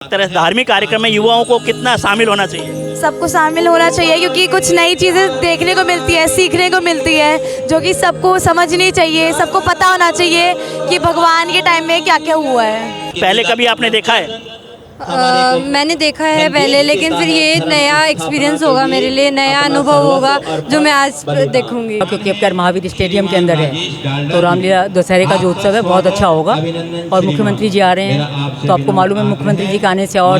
एक तरह से धार्मिक कार्यक्रम में युवाओं को कितना शामिल होना चाहिए? सबको शामिल होना चाहिए क्योंकि कुछ नई चीज़ें देखने को मिलती है, सीखने को मिलती है, जो कि सबको समझनी चाहिए, सबको पता होना चाहिए कि भगवान के टाइम में क्या क्या हुआ है। पहले कभी आपने देखा है? मैंने देखा है पहले, लेकिन फिर ये नया एक्सपीरियंस होगा मेरे लिए, नया अनुभव होगा जो मैं आज देखूंगी। क्योंकि अब माहावीर स्टेडियम के अंदर है तो रामलीला दशहरे का जो उत्सव है बहुत अच्छा होगा और मुख्यमंत्री जी आ रहे हैं तो आपको मालूम है मुख्यमंत्री जी के आने से और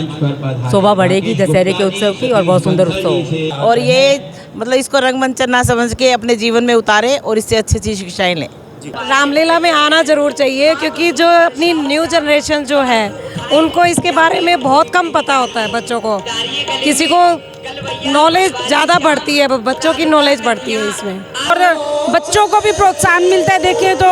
शोभा बढ़ेगी दशहरे के उत्सव की और बहुत सुंदर उत्सव होगा। और ये मतलब इसको रंगमंचन ना समझ के अपने जीवन में उतारे और इससे अच्छी अच्छी शिक्षाएं लें। रामलीला में आना जरूर चाहिए क्योंकि जो अपनी न्यू जनरेशन जो है उनको इसके बारे में बहुत कम पता होता है। बच्चों को किसी को नॉलेज ज़्यादा बढ़ती है, बच्चों की नॉलेज बढ़ती है इसमें और बच्चों को भी प्रोत्साहन मिलता है देखें तो,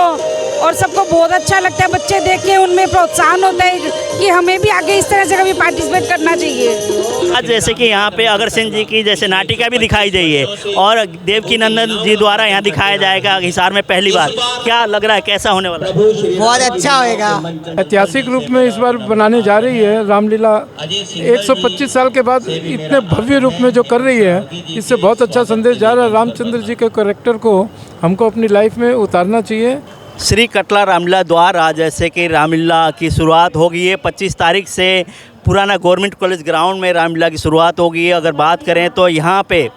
और सबको बहुत अच्छा लगता है। बच्चे देख के उनमें प्रोत्साहन होता है कि हमें भी आगे इस तरह से कभी पार्टिसिपेट करना चाहिए। आज जैसे कि यहाँ पे अग्रसेन जी की जैसे नाटिका भी दिखाई गई है और देवकी नंदन जी द्वारा यहाँ दिखाया जाएगा हिसार में पहली बार, क्या लग रहा है कैसा होने वाला है? बहुत अच्छा होएगा। ऐतिहासिक रूप में इस बार बनाने जा रही है रामलीला। 125 साल के बाद इतने भव्य रूप में जो कर रही है, इससे बहुत अच्छा संदेश जा रहा है। रामचंद्र जी के कैरेक्टर को हमको अपनी लाइफ में उतारना चाहिए। श्री कटला रामलीला द्वार आज जैसे कि रामलीला की शुरुआत होगी है 25 तारीख से पुराना गवर्नमेंट कॉलेज ग्राउंड में रामलीला की शुरुआत होगी। अगर बात करें तो यहाँ पे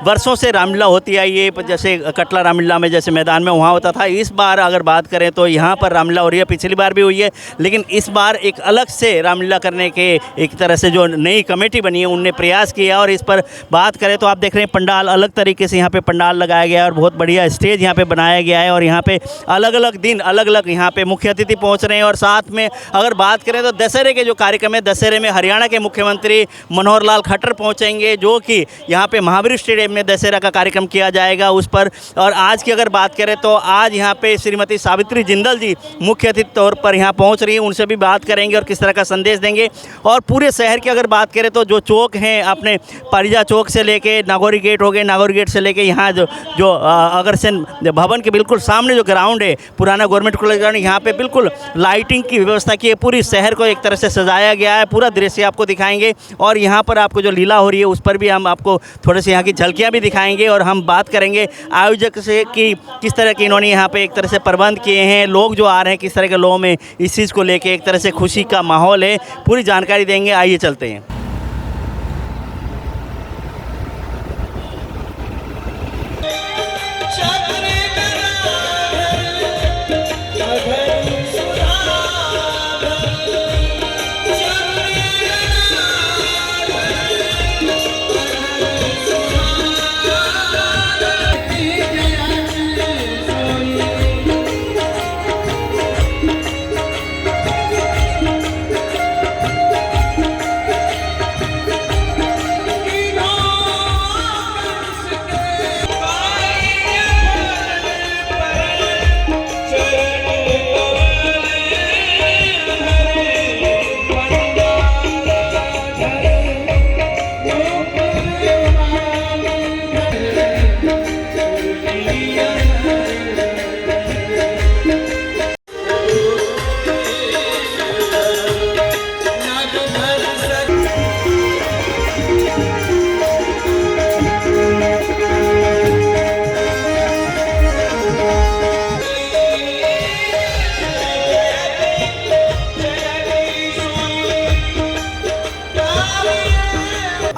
वर्षों से रामलीला होती आई है, जैसे कटला रामलीला में जैसे मैदान में वहाँ होता था। इस बार अगर बात करें तो यहाँ पर रामलीला हो रही है, पिछली बार भी हुई है, लेकिन इस बार एक अलग से रामलीला करने के एक तरह से जो नई कमेटी बनी है उनने प्रयास किया। और इस पर बात करें तो आप देख रहे हैं पंडाल अलग तरीके से यहाँ पे पंडाल लगाया गया है और बहुत बढ़िया स्टेज यहाँ पे बनाया गया है। और यहाँ पे अलग अलग दिन अलग अलग यहाँ पे मुख्य अतिथि पहुँच रहे हैं। और साथ में अगर बात करें तो दशहरे के जो कार्यक्रम है, दशहरे में हरियाणा के मुख्यमंत्री मनोहर लाल खट्टर पहुंचेंगे, जो कि यहाँ पे महावीर स्टेडियम में दशहरा का कार्यक्रम किया जाएगा उस पर। और आज की अगर बात करें तो आज यहाँ पे श्रीमती सावित्री जिंदल जी मुख्य अतिथि तौर पर यहाँ पहुँच रही हैं, उनसे भी बात करेंगे और किस तरह का संदेश देंगे। और पूरे शहर की अगर बात करें तो जो चौक हैं अपने परिजा चौक से लेके नागौरी गेट हो गए, नागौरी गेट से लेके यहाँ जो अग्रसेन भवन के बिल्कुल सामने जो ग्राउंड है पुराना गवर्नमेंट कॉलेज ग्राउंड, यहाँ पे बिल्कुल लाइटिंग की व्यवस्था की है। पूरी शहर को एक तरह से सजाया गया है, पूरा दृश्य आपको दिखाएंगे। और यहाँ पर आपको जो लीला हो रही है उस पर भी हम आपको थोड़े से यहाँ की झलकियाँ भी दिखाएंगे। और हम बात करेंगे आयोजक से कि किस तरह के इन्होंने यहाँ पे एक तरह से प्रबंध किए हैं, लोग जो आ रहे हैं किस तरह के लोगों में इस चीज़ को लेके एक तरह से खुशी का माहौल है, पूरी जानकारी देंगे। आइए चलते हैं।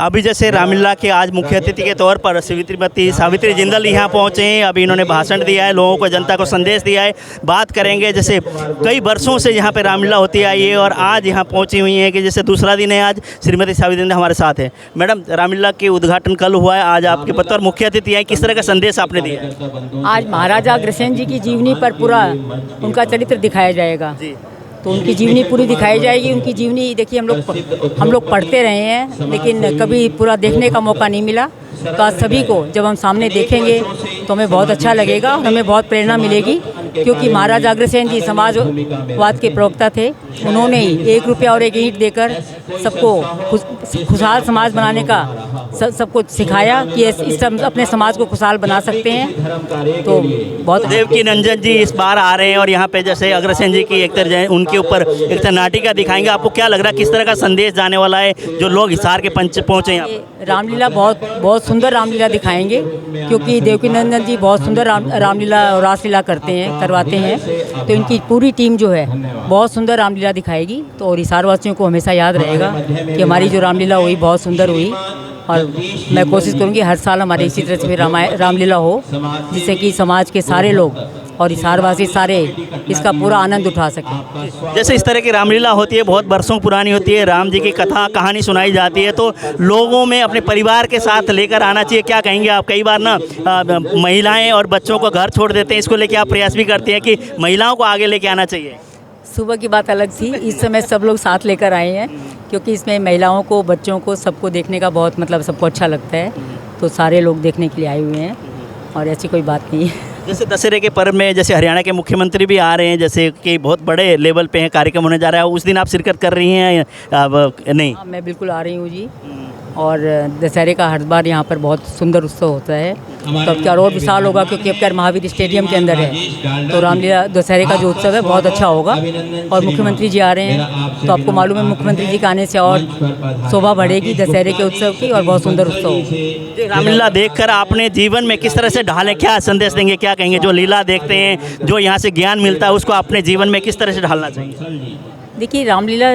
अभी जैसे रामलीला के आज मुख्य अतिथि के तौर पर श्रीमती सावित्री जिंदल यहाँ पहुँचे हैं। अभी इन्होंने भाषण दिया है, लोगों को, जनता को संदेश दिया है। बात करेंगे जैसे कई वर्षों से यहाँ पे रामलीला होती आई है और आज यहाँ पहुँची हुई है कि जैसे दूसरा दिन है आज। श्रीमती सावित्री जिंदल हमारे साथ है। मैडम, रामलीला के उद्घाटन कल हुआ है, आज आपके पत्र और मुख्य अतिथि हैं, किस तरह का संदेश आपने दिया है? आज महाराजा अग्रसेन जी की जीवनी पर पूरा उनका चरित्र दिखाया जाएगा जी, तो उनकी जीवनी पूरी दिखाई जाएगी। उनकी जीवनी देखिए हम लोग पढ़ते रहे हैं लेकिन कभी पूरा देखने का मौका नहीं मिला। तो आज सभी को जब हम सामने देखेंगे तो हमें बहुत अच्छा लगेगा, हमें बहुत प्रेरणा मिलेगी क्योंकि महाराजा अग्रसेन जी समाजवाद के प्रवक्ता थे। उन्होंने ही 1 रुपया और 1 ईंट देकर सबको खुशहाल समाज बनाने का सबको सिखाया कि इस अपने समाज को खुशहाल बना सकते हैं। तो बहुत देवकी नंदन जी इस बार आ रहे हैं और यहाँ पे जैसे अग्रसेन जी की एक तरह उनके ऊपर एक तरह नाटिका दिखाएंगे। आपको क्या लग रहा है किस तरह का संदेश जाने वाला है जो लोग हिसार के पंच पहुँचे यहाँ पर? रामलीला बहुत सुंदर रामलीला दिखाएंगे, क्योंकि देवकी नंदन जी बहुत सुंदर रामलीला और रासलीला करवाते हैं। तो इनकी पूरी टीम जो है बहुत सुंदर रामलीला दिखाएगी। तो और हिसार वासियों को हमेशा याद रहेगा कि हमारी जो रामलीला हुई बहुत सुंदर हुई। और मैं कोशिश करूँगी हर साल हमारे इसी तरह से रामलीला हो, जिससे कि समाज के सारे लोग और हिसारवासी सारे इसका पूरा आनंद उठा सकें। जैसे इस तरह की रामलीला होती है, बहुत बरसों पुरानी होती है, राम जी की कथा कहानी सुनाई जाती है, तो लोगों में अपने परिवार के साथ लेकर आना चाहिए। क्या कहेंगे आप? कई बार ना महिलाएं और बच्चों को घर छोड़ देते हैं, इसको लेकर आप प्रयास भी करते हैं कि महिलाओं को आगे लेके आना चाहिए। सुबह की बात अलग थी, इस समय सब लोग साथ लेकर आए हैं, क्योंकि इसमें महिलाओं को, बच्चों को, सबको देखने का बहुत सबको अच्छा लगता है। तो सारे लोग देखने के लिए आए हुए हैं और ऐसी कोई बात नहीं है। जैसे दशहरे के पर्व में जैसे हरियाणा के मुख्यमंत्री भी आ रहे हैं, जैसे कि बहुत बड़े लेवल पे है कार्यक्रम होने जा रहा है, उस दिन आप शिरकत कर रही हैं नहीं? हाँ, मैं बिल्कुल आ रही हूँ जी। और दशहरे का हर बार यहाँ पर बहुत सुंदर उत्सव होता है। तो अब क्या और विशाल होगा, क्योंकि अब क्या महावीर स्टेडियम के अंदर है। तो रामलीला दशहरे का जो उत्सव है बहुत अच्छा होगा। और मुख्यमंत्री जी आ रहे हैं, तो आपको मालूम है मुख्यमंत्री जी के आने से और शोभा बढ़ेगी दशहरे के उत्सव की, और बहुत सुंदर उत्सव होगा। रामलीला देखकर आपने जीवन में किस तरह से ढालें, क्या संदेश देंगे, क्या कहेंगे? जो लीला देखते हैं, जो यहाँ से ज्ञान मिलता है, उसको अपने जीवन में किस तरह से ढालना चाहिए? देखिए, रामलीला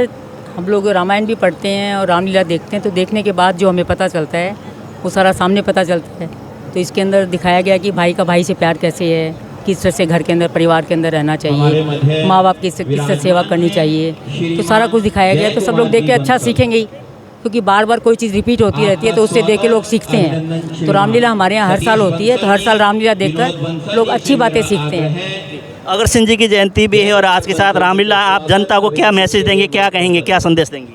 हम लोग रामायण भी पढ़ते हैं और रामलीला देखते हैं, तो देखने के बाद जो हमें पता चलता है वो सारा सामने पता चलता है। तो इसके अंदर दिखाया गया कि भाई का भाई से प्यार कैसे है, किस तरह से घर के अंदर, परिवार के अंदर रहना चाहिए, माँ बाप की किस तरह सेवा करनी चाहिए। तो सारा कुछ दिखाया गया। तो सब लोग देख के अच्छा सीखेंगे ही, क्योंकि बार बार कोई चीज़ रिपीट होती रहती है, तो उससे देख के लोग सीखते हैं। तो रामलीला हमारे यहाँ हर साल होती है, तो हर साल रामलीला देखकर लोग अच्छी बातें सीखते हैं। अग्रसेन जी की जयंती भी है और आज के साथ रामलीला, आप जनता को क्या मैसेज देंगे, क्या कहेंगे, क्या संदेश देंगे?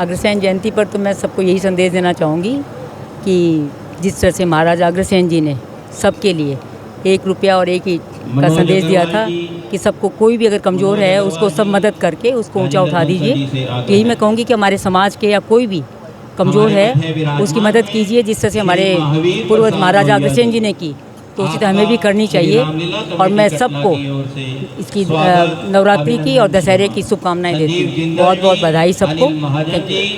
अग्रसेन जयंती पर तो मैं सबको यही संदेश देना चाहूँगी कि जिस तरह से महाराजा अग्रसेन जी ने सबके लिए 1 रुपया और 1 ईंट का संदेश दिया था कि सबको, कोई भी अगर कमज़ोर है उसको सब मदद करके उसको ऊंचा उठा दीजिए। तो यही मैं कहूँगी कि हमारे समाज के या कोई भी कमज़ोर है उसकी मदद कीजिए, जिस तरह से हमारे पूर्वज महाराजा अग्रसेन जी ने की, तो उसी तरह हमें भी करनी चाहिए। और मैं सबको इसकी नवरात्रि की और दशहरे की शुभकामनाएं देती हूँ। बहुत बहुत बधाई सबको। बहुत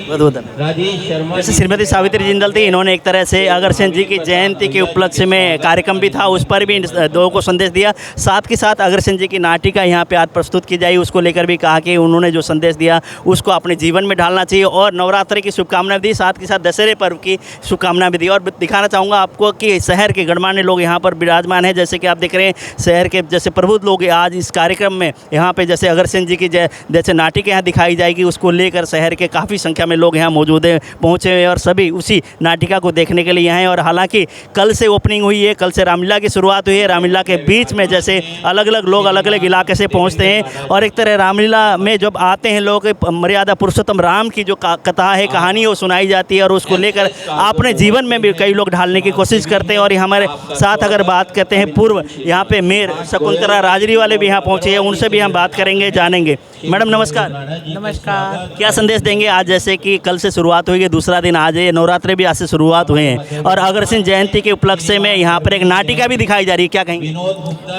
बहुत धन्यवाद। जैसे श्रीमती सावित्री जिंदल थी, इन्होंने एक तरह से अग्रसेन जी की जयंती के उपलक्ष्य में कार्यक्रम भी था, उस पर भी लोगों को संदेश दिया। साथ के साथ अग्रसेन जी की नाटिका यहाँ पे आज प्रस्तुत की जाएगी, उसको लेकर भी कहा कि उन्होंने जो संदेश दिया उसको अपने जीवन में ढालना चाहिए, और नवरात्रि की शुभकामनाएं दी, साथ के साथ दशहरे पर्व की शुभकामनाएं भी दी। और दिखाना चाहूँगा आपको कि शहर के गणमान्य लोग यहाँ पर विराजमान है। जैसे कि आप देख रहे हैं, शहर के जैसे प्रबुद्ध लोग आज इस कार्यक्रम में यहाँ पे जैसे अग्रसेन जी की जैसे नाटिका यहाँ दिखाई जाएगी, उसको लेकर शहर के काफ़ी संख्या में लोग यहाँ मौजूद हैं, पहुँचे हुए, और सभी उसी नाटिका को देखने के लिए यहाँ हैं। और हालांकि कल से ओपनिंग हुई है, कल से रामलीला की शुरुआत हुई है। रामलीला के बीच में जैसे अलग अलग लोग अलग अलग इलाके से पहुँचते हैं, और एक तरह रामलीला में जब आते हैं लोग, मर्यादा पुरुषोत्तम राम की जो कथा है, कहानी, वो सुनाई जाती है, और उसको लेकर अपने जीवन में भी कई लोग ढालने की कोशिश करते हैं। और हमारे साथ अगर बात करते हैं, पूर्व यहाँ पे मेयर शकुंतला राजरी वाले भी यहाँ पहुँचे हैं, उनसे भी हम बात करेंगे, जानेंगे। मैडम नमस्कार। नमस्कार। क्या संदेश देंगे आज, जैसे कि कल से शुरुआत हुई है, दूसरा दिन आज है, नवरात्रि भी आज से शुरुआत हुए हैं, और अग्रसेन जयंती के उपलक्ष्य में यहाँ पर एक नाटिका भी दिखाई जा रही है, क्या कहेंगे?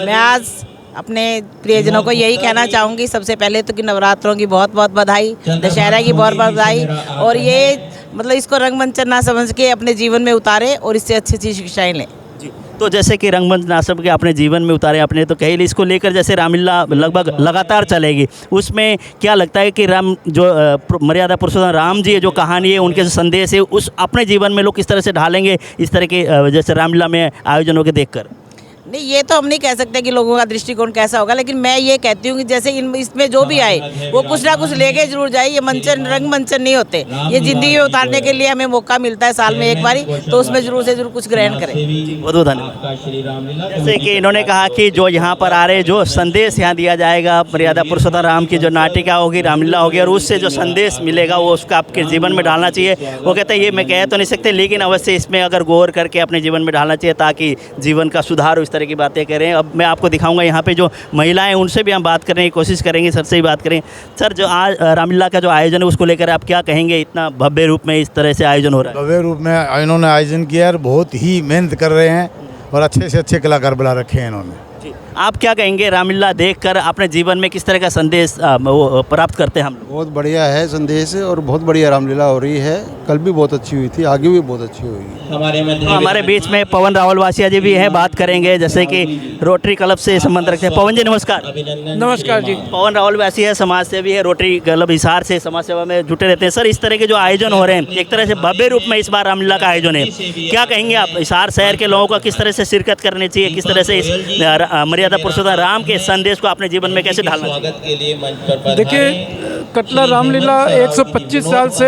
मैं आज अपने प्रियजनों को यही कहना चाहूँगी, सबसे पहले तो कि नवरात्रों की बहुत बहुत बधाई, दशहरा की बहुत बहुत बधाई, और ये मतलब इसको रंगमंचन ना समझ के अपने जीवन में उतारे और इससे अच्छी अच्छी शिक्षाएँ लें। तो जैसे कि रंगमंच नाटक के अपने जीवन में उतारे, अपने तो कही, इसको लेकर जैसे रामलीला लगभग लगातार चलेगी, उसमें क्या लगता है कि राम जो मर्यादा पुरुषोत्तम राम जी है, जो कहानी है, उनके जो संदेश है, उस अपने जीवन में लोग किस तरह से ढालेंगे इस तरह के जैसे रामलीला में आयोजनों के देखकर? नहीं, ये तो हम नहीं कह सकते कि लोगों का दृष्टिकोण कैसा होगा, लेकिन मैं ये कहती हूँ कि जैसे इसमें जो भी आए वो कुछ ना कुछ लेके जरूर जाए। ये मंचन रंगमंचन नहीं होते, ये जिंदगी में उतारने के लिए हमें मौका मिलता है साल में एक बारी, तो उसमें जरूर से जरूर कुछ ग्रहण करें। बहुत बहुत धन्यवाद। जैसे कि इन्होंने कहा कि जो यहाँ पर आ रहे, जो संदेश यहाँ दिया जाएगा, मर्यादा पुरुषोत्तम राम की जो नाटिका होगी, रामलीला होगी, और उससे जो संदेश मिलेगा वो उसका आपके जीवन में डालना चाहिए। वो कहते हैं, ये मैं कह तो नहीं सकते, लेकिन अवश्य इसमें अगर गौर करके अपने जीवन में डालना चाहिए, ताकि जीवन का सुधार हो, इस तरह तरह की बातें करें। अब मैं आपको दिखाऊंगा यहाँ पे जो महिलाएं, उनसे भी हम बात करने की कोशिश करेंगे, सर से ही बात करें। सर, जो आज रामलीला का जो आयोजन है उसको लेकर आप क्या कहेंगे? इतना भव्य रूप में इस तरह से आयोजन हो रहा है। भव्य रूप में इन्होंने आयोजन किया है, बहुत ही मेहनत कर रहे हैं और अच्छे से अच्छे कलाकार बुला रखे हैं इन्होंने। आप क्या कहेंगे, रामलीला देखकर अपने जीवन में किस तरह का संदेश वो प्राप्त करते हैं हम लोग? बहुत बढ़िया है संदेश और बहुत बढ़िया रामलीला हो रही है। कल भी बहुत अच्छी हुई थी, आगे भी बहुत अच्छी होगी। हमारे बीच में पवन रावल वासिया जी भी हैं, बात करेंगे जैसे कि रोटरी क्लब से संबंध रखते हैं। पवन जी नमस्कार। नमस्कार जी। पवन रावल वासिया समाज सेवी है, रोटरी क्लब हिसार से समाज सेवा में जुटे रहते हैं। सर, इस तरह के जो आयोजन हो रहे हैं, एक तरह से भव्य रूप में इस बार रामलीला का आयोजन है, क्या कहेंगे आप? हिसार शहर के लोगों को किस तरह से शिरकत करनी चाहिए, किस तरह से इस मर्यादा पुरुषोत्तम राम के संदेश को अपने जीवन में कैसे ढालना चाहिए? देखिए, कटला रामलीला 125 साल से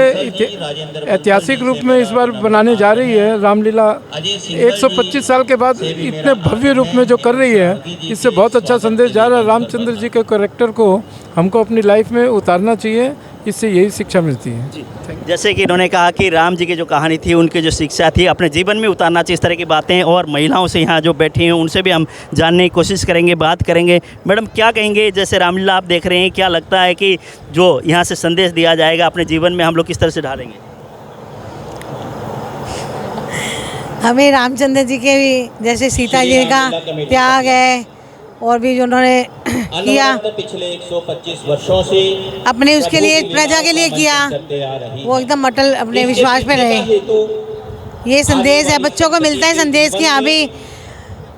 ऐतिहासिक रूप में इस बार बनाने जा रही है। रामलीला 125 साल के बाद इतने भव्य रूप में जो कर रही है, इससे बहुत अच्छा संदेश जा रहा है। रामचंद्र जी के कैरेक्टर को हमको अपनी लाइफ में उतारना चाहिए, इससे यही शिक्षा मिलती है। जैसे कि इन्होंने कहा कि राम जी की जो कहानी थी, उनकी जो शिक्षा थी, अपने जीवन में उतारना चाहिए, इस तरह की बातें। और महिलाओं से यहाँ जो बैठी हैं उनसे भी हम जानने की कोशिश करेंगे, बात करेंगे। मैडम, क्या कहेंगे, जैसे रामलीला आप देख रहे हैं, क्या लगता है कि जो यहाँ से संदेश दिया जाएगा अपने जीवन में हम लोग किस तरह से ढालेंगे? हमें रामचंद्र जी के भी, जैसे सीता जी का त्याग है और भी जो उन्होंने किया पिछले 125 वर्षों से अपने उसके लिए, प्रजा के लिए किया, वो एकदम अटल अपने विश्वास पे रहे। ये संदेश है, बच्चों को मिलता है संदेश कि हाँ भी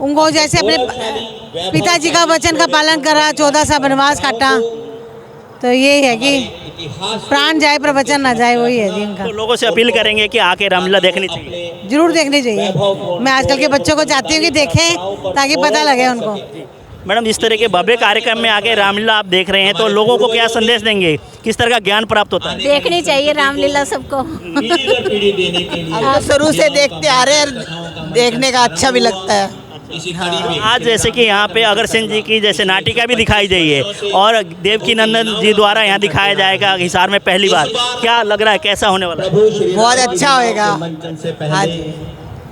उनको जैसे अपने पिताजी का वचन का पालन करा, 14 साल वनवास काटा, तो ये है कि प्राण जाए पर वचन ना जाए, वही है जी उनका। तो लोगों से अपील करेंगे कि आके रामलीला देखनी चाहिए। जरूर देखनी चाहिए। मैं आजकल के बच्चों को चाहती हूँ कि देखें ताकि पता लगे उनको। मैडम, इस तरह के भव्य कार्यक्रम में आके रामलीला आप देख रहे हैं, तो लोगों को क्या संदेश देंगे, किस तरह का ज्ञान प्राप्त होता है? देखनी चाहिए रामलीला सबको। शुरू से देखते आ रहे हैं, देखने का अच्छा भी लगता है। आज जैसे कि यहाँ पे अग्रसेन जी की जैसे नाटिका भी दिखाई गई है और देवकी नंदन जी द्वारा यहाँ दिखाया जाएगा हिसार में पहली बार, क्या लग रहा है, कैसा होने वाला है? बहुत अच्छा होएगा। हाँ जी।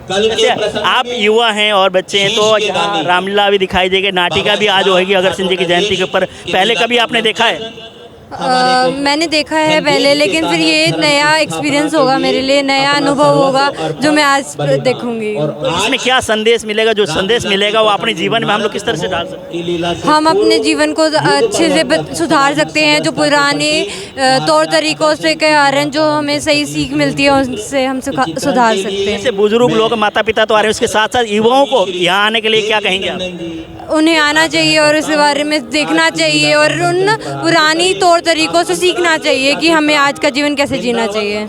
अच्छा, आप युवा हैं और बच्चे हैं, तो यहाँ रामलीला भी दिखाई देगी, नाटिका भी आज होगी अग्रसेन जी की जयंती के ऊपर। पहले कभी आपने देखा है? मैंने देखा है पहले, लेकिन फिर ये नया एक्सपीरियंस होगा मेरे लिए, नया अनुभव होगा जो मैं आज देखूंगी। इसमें क्या संदेश मिलेगा? जो संदेश मिलेगा वो अपने जीवन में हम लोग किस तरह से डाल सकते हैं? हम अपने जीवन को अच्छे से सुधार सकते हैं। जो पुराने तौर तरीकों से के कारण जो हमें सही सीख मिलती है, उनसे हम सुधार सकते हैं। जैसे बुजुर्ग लोग, माता पिता तो आ रहे हैं, उसके साथ साथ युवाओं को यहाँ आने के लिए क्या कहेंगे आप? उन्हें आना चाहिए और इसके बारे में देखना चाहिए और उन पुरानी तौर तरीकों से सीखना चाहिए कि हमें आज का जीवन कैसे जीना चाहिए।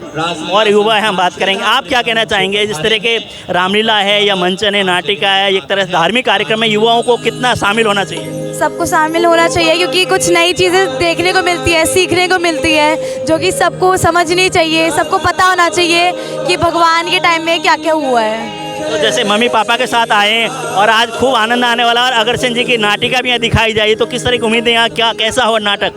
और युवा है, हम बात करेंगे। आप क्या कहना चाहेंगे, जिस तरह के रामलीला है या मंचन है, नाटिका है, एक तरह से धार्मिक कार्यक्रम में युवाओं को कितना शामिल होना चाहिए? सबको शामिल होना चाहिए, क्योंकि कुछ नई चीज़ें देखने को मिलती है, सीखने को मिलती है, जो कि सबको समझनी चाहिए, सबको पता होना चाहिए कि भगवान के टाइम में क्या क्या हुआ है। तो जैसे मम्मी पापा के साथ आए और आज खूब आनंद आने वाला, और अग्रसेन जी की नाटिका भी यहाँ दिखाई जाए, तो किस तरह की उम्मीदें यहाँ, क्या कैसा हो नाटक?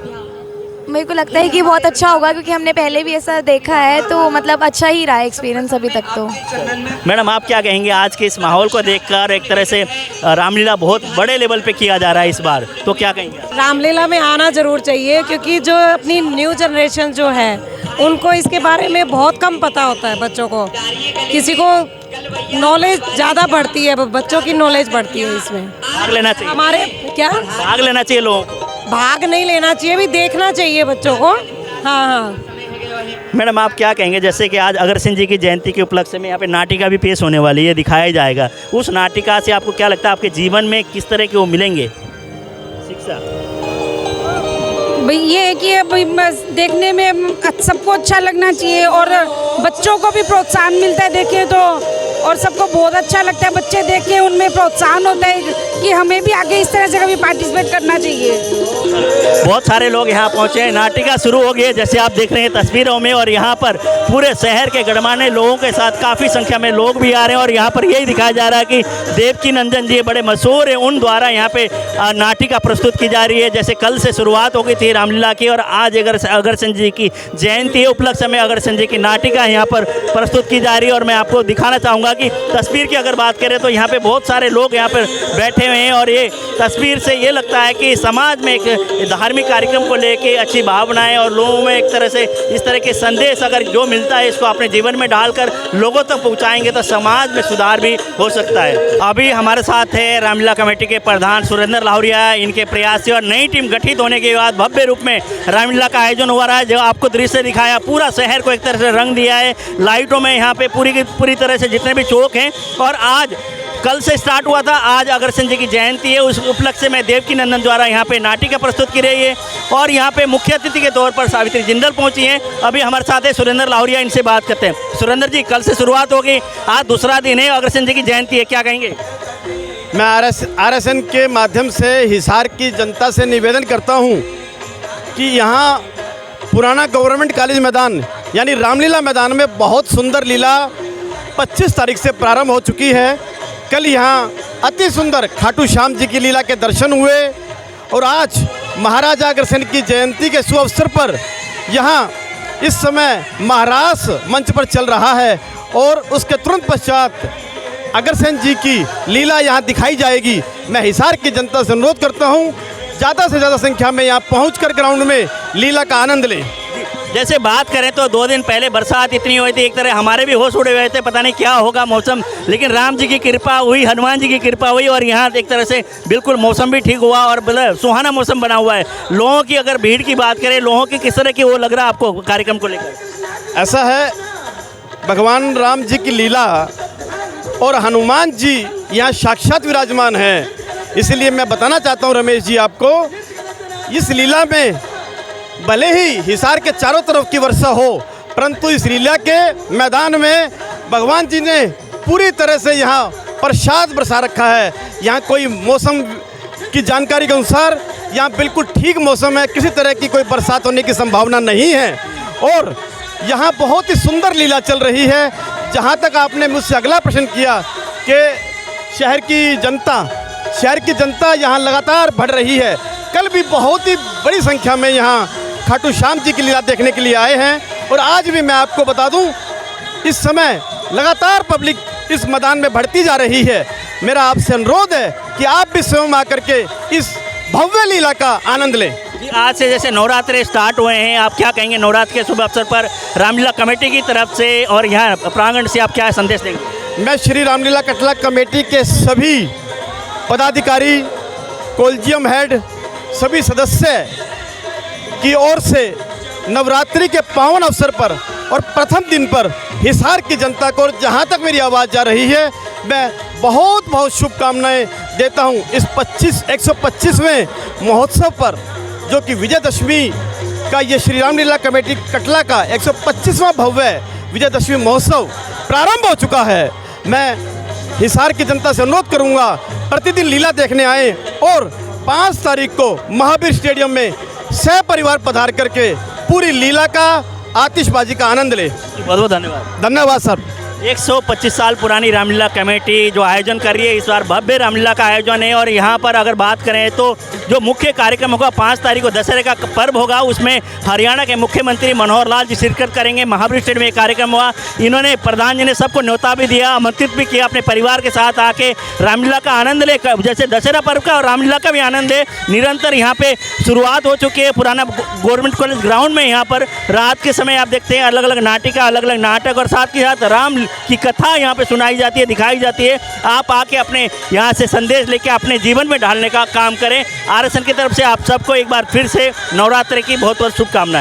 मेरे को लगता है कि बहुत अच्छा होगा, क्योंकि हमने पहले भी ऐसा देखा है, तो मतलब अच्छा ही रहा है एक्सपीरियंस अभी तक तो। मैडम, आप क्या कहेंगे आज के इस माहौल को देखकर? एक तरह से रामलीला बहुत बड़े लेवल पे किया जा रहा है इस बार, तो क्या कहेंगे? रामलीला में आना ज़रूर चाहिए, क्योंकि जो अपनी न्यू जनरेशन जो है उनको इसके बारे में बहुत कम पता होता है। बच्चों को, किसी को नॉलेज ज़्यादा बढ़ती है, बच्चों की नॉलेज बढ़ती है इसमें। भाग लेना चाहिए। हमारे क्या भाग लेना चाहिए लोगों को? भाग नहीं लेना चाहिए, भी देखना चाहिए बच्चों को। हाँ हाँ। मैडम, आप क्या कहेंगे, जैसे कि आज अग्रसेन जी की जयंती के उपलक्ष्य में यहाँ पे नाटिका भी पेश होने वाली है, दिखाया जाएगा, उस नाटिका से आपको क्या लगता है, आपके जीवन में किस तरह के वो मिलेंगे शिक्षा? भाई ये है कि भाई देखने में सबको अच्छा लगना चाहिए और बच्चों को भी प्रोत्साहन मिलता है देखें तो, और सबको बहुत अच्छा लगता है, बच्चे देख के उनमें प्रोत्साहन होता है कि हमें भी आगे इस तरह से कभी पार्टिसिपेट करना चाहिए। बहुत सारे लोग यहाँ पहुँचे हैं। नाटिका शुरू हो गई है जैसे आप देख रहे हैं तस्वीरों में, और यहाँ पर पूरे शहर के गणमान्य लोगों के साथ काफ़ी संख्या में लोग भी आ रहे हैं। और यहाँ पर यही दिखाया जा रहा है कि देवकी नंदन जी बड़े मशहूर हैं, उन द्वारा यहाँ पे नाटिका प्रस्तुत की जा रही है। जैसे कल से शुरुआत हो गई थी रामलीला की, और आज अग्रसेन जी की जयंती है, उपलक्ष्य में अग्रसेन जी की नाटिका यहाँ पर प्रस्तुत की जा रही है। और मैं आपको दिखाना चाहूँगा कि तस्वीर की अगर बात करें तो यहाँ पे बहुत सारे लोग यहाँ पर बैठे हुए हैं, और ये तस्वीर से ये लगता है कि समाज में एक धार्मिक कार्यक्रम को लेके अच्छी भावनाएं और लोगों में एक तरह से इस तरह के संदेश अगर जो मिलता है इसको अपने जीवन में डालकर लोगों तक पहुंचाएंगे तो समाज में सुधार भी हो सकता है। अभी हमारे साथ है रामलीला कमेटी के प्रधान सुरेंद्र लाहुरिया। इनके प्रयास से और नई टीम गठित होने के बाद भव्य रूप में रामलीला का आयोजन हुआ रहा है। जो आपको दृश्य दिखाया, पूरा शहर को एक तरह से रंग दिया है लाइटों में। यहाँ पे पूरी तरह से जितने भी चौक हैं, और आज कल से स्टार्ट हुआ था, आज अग्रसेन जी की जयंती है, उस उपलक्ष्य में देवकी नंदन द्वारा यहाँ पे नाटिका प्रस्तुत की रही है। और यहाँ पे मुख्य अतिथि के तौर पर सावित्री जिंदल पहुँची हैं। अभी हमारे साथ है सुरेंद्र लाहुरिया, इनसे बात करते हैं। सुरेंद्र जी, कल से शुरुआत होगी, आज दूसरा दिन है, अग्रसेन जी की जयंती है, क्या कहेंगे? मैं RSN के माध्यम से हिसार की जनता से निवेदन करता हूँ कि यहाँ पुराना गवर्नमेंट कॉलेज मैदान यानी रामलीला मैदान में बहुत सुंदर लीला 25 तारीख से प्रारंभ हो चुकी है। कल यहाँ अति सुंदर खाटू श्याम जी की लीला के दर्शन हुए, और आज महाराजा अग्रसेन की जयंती के शुभ अवसर पर यहाँ इस समय महारास मंच पर चल रहा है, और उसके तुरंत पश्चात अग्रसेन जी की लीला यहाँ दिखाई जाएगी। मैं हिसार की जनता से अनुरोध करता हूँ ज़्यादा से ज़्यादा संख्या में यहाँ पहुँचकर ग्राउंड में लीला का आनंद लें। जैसे बात करें तो 2 दिन पहले बरसात इतनी हुई थी, एक तरह हमारे भी होश उड़े हुए थे, पता नहीं क्या होगा मौसम, लेकिन राम जी की कृपा हुई, हनुमान जी की कृपा हुई, और यहाँ एक तरह से बिल्कुल मौसम भी ठीक हुआ और मतलब सुहाना मौसम बना हुआ है। लोगों की अगर भीड़ की बात करें, लोगों की किस तरह की वो लग रहा है आपको कार्यक्रम को लेकर? ऐसा है, भगवान राम जी की लीला और हनुमान जी यहाँ साक्षात विराजमान हैं। इसलिए मैं बताना चाहता हूँ रमेश जी आपको, इस लीला में भले ही हिसार के चारों तरफ की वर्षा हो, परंतु इस लीला के मैदान में भगवान जी ने पूरी तरह से यहाँ प्रसाद बरसा रखा है। यहाँ कोई मौसम की जानकारी के अनुसार यहाँ बिल्कुल ठीक मौसम है, किसी तरह की कोई बरसात होने की संभावना नहीं है, और यहाँ बहुत ही सुंदर लीला चल रही है। जहाँ तक आपने मुझसे अगला प्रश्न किया कि शहर की जनता यहाँ लगातार बढ़ रही है, कल भी बहुत ही बड़ी संख्या में यहाँ खाटू श्याम जी की लीला देखने के लिए आए हैं, और आज भी मैं आपको बता दूं इस समय लगातार पब्लिक इस मैदान में बढ़ती जा रही है। मेरा आपसे अनुरोध है कि आप भी स्वयं आकर के इस भव्य लीला का आनंद लें। आज से जैसे नवरात्रे स्टार्ट हुए हैं, आप क्या कहेंगे नवरात्र के शुभ अवसर पर रामलीला कमेटी की तरफ से और यहाँ प्रांगण से आप क्या संदेश देंगे? मैं श्री रामलीला कटला कमेटी के सभी पदाधिकारी, कोलिजियम हेड, सभी सदस्य की ओर से नवरात्रि के पावन अवसर पर और प्रथम दिन पर हिसार की जनता को, जहां तक मेरी आवाज़ जा रही है, मैं बहुत बहुत शुभकामनाएं देता हूं इस 125वें महोत्सव पर, जो कि विजयदशमी का ये श्री रामलीला कमेटी कटला का 125वां भव्य विजयदशमी महोत्सव प्रारंभ हो चुका है। मैं हिसार की जनता से अनुरोध करूंगा प्रतिदिन लीला देखने आए, और 5 तारीख को महावीर स्टेडियम में सहपरिवार पधार करके पूरी लीला का आतिशबाजी का आनंद ले। बहुत बहुत धन्यवाद। धन्यवाद सर। 125 साल पुरानी रामलीला कमेटी जो आयोजन कर रही है, इस बार भव्य रामलीला का आयोजन है। और यहाँ पर अगर बात करें तो जो मुख्य कार्यक्रम होगा 5 तारीख को दशहरे का पर्व होगा, उसमें हरियाणा के मुख्यमंत्री मनोहर लाल जी शिरकत करेंगे। महावीर स्टेडियम में कार्यक्रम हुआ, इन्होंने प्रधान जी ने सबको न्योता भी दिया, आमंत्रित भी किया अपने परिवार के साथ आके रामलीला का आनंद ले, जैसे दशहरा पर्व का और रामलीला का भी आनंद है। निरंतर यहाँ पे शुरुआत हो चुकी है पुराना गवर्नमेंट कॉलेज ग्राउंड में। यहाँ पर रात के समय आप देखते हैं अलग अलग नाटिका, अलग अलग नाटक, और साथ के साथ राम की कथा यहाँ पे सुनाई जाती है, दिखाई जाती है। आप आके अपने यहाँ से संदेश लेके अपने जीवन में ढालने का काम करें। RSN की तरफ से आप सबको एक बार फिर से नवरात्रि की बहुत बहुत शुभकामनाएं।